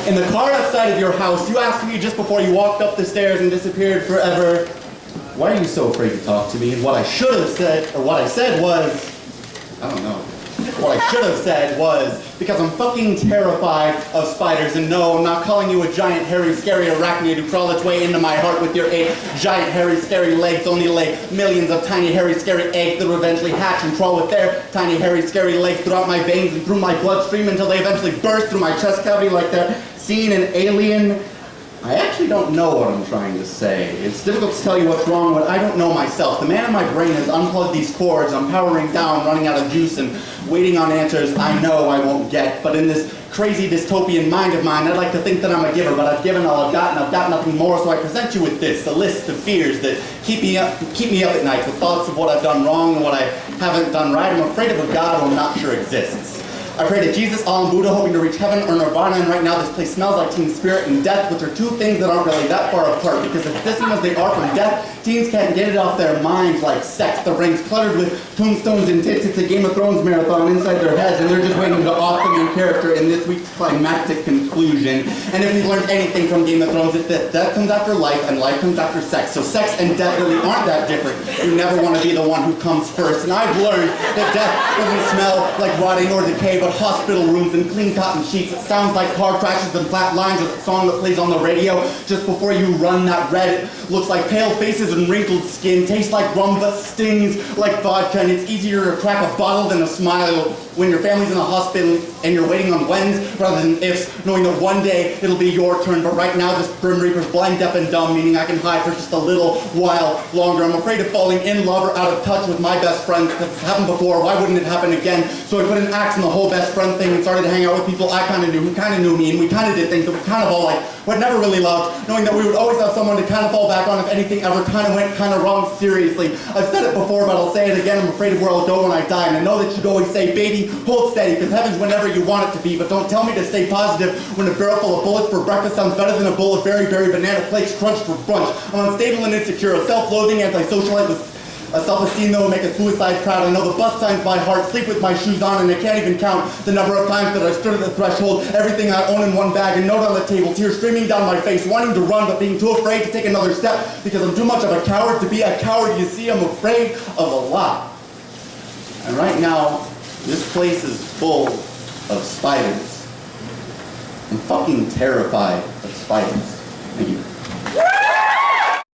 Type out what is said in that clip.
In the car outside of your house, you asked me just before you walked up the stairs and disappeared forever, why are you so afraid to talk to me? And what I should have said, or what I said was, I don't know. What I should have said was, because I'm fucking terrified of spiders, and no, I'm not calling you a giant, hairy, scary arachnid who crawl its way into my heart with your 8 giant, hairy, scary legs, only to lay millions of tiny, hairy, scary eggs that will eventually hatch and crawl with their tiny, hairy, scary legs throughout my veins and through my bloodstream until they eventually burst through my chest cavity like that scene in Alien. I actually don't know what I'm trying to say. It's difficult to tell you what's wrong, but I don't know myself. The man in my brain has unplugged these cords. I'm powering down, running out of juice, and waiting on answers I know I won't get. But in this crazy dystopian mind of mine, I'd like to think that I'm a giver, but I've given all I've got, and I've got nothing more, so I present you with this, a list of fears that keep me up at night, with thoughts of what I've done wrong and what I haven't done right. I'm afraid of a God who I'm not sure exists. I pray to Jesus, Allah, and Buddha, hoping to reach heaven or nirvana, and right now this place smells like teen spirit and death, which are two things that aren't really that far apart, because as distant as they are from death, teens can't get it off their minds like sex. The brain's cluttered with tombstones and tits. It's a Game of Thrones marathon inside their heads, and they're just waiting to off the main character in this week's climactic conclusion. And if we've learned anything from Game of Thrones, it's that death comes after life, and life comes after sex. So sex and death really aren't that different. You never want to be the one who comes first. And I've learned that death doesn't smell like rotting or decay, but hospital rooms and clean cotton sheets. It sounds like car crashes and flat lines of the song that plays on the radio just before you run that red. It looks like pale faces and wrinkled skin, tastes like rum but stings like vodka, and it's easier to crack a bottle than a smile when your family's in a hospital and you're waiting on whens rather than ifs, knowing that one day it'll be your turn. But right now this Grim Reaper's blind, deaf, and dumb, meaning I can hide for just a little while longer. I'm afraid of falling in love or out of touch with my best friends, because it's happened before. Why wouldn't it happen again? So I put an axe in the whole best friend thing and started to hang out with people I kind of knew, who kind of knew me, and we kind of did things that we kind of all liked, but never really loved, knowing that we would always have someone to kind of fall back on if anything ever kind of went kind of wrong. Seriously, I've said it before, but I'll say it again. I'm afraid of where I'll go when I die, and I know that you always say, baby, hold steady, because heaven's whenever you want it to be, but don't tell me to stay positive when a barrel full of bullets for breakfast sounds better than a bowl of very, very banana flakes crunched for brunch. I'm unstable and insecure, a self-loathing antisocialite with a self-esteem that will make a suicide proud. I know the bus times by heart, sleep with my shoes on, and I can't even count the number of times that I stood at the threshold, everything I own in one bag, and note on the table, tears streaming down my face, wanting to run but being too afraid to take another step because I'm too much of a coward to be a coward. You see, I'm afraid of a lot. And right now, this place is full of spiders. I'm fucking terrified of spiders. Thank you.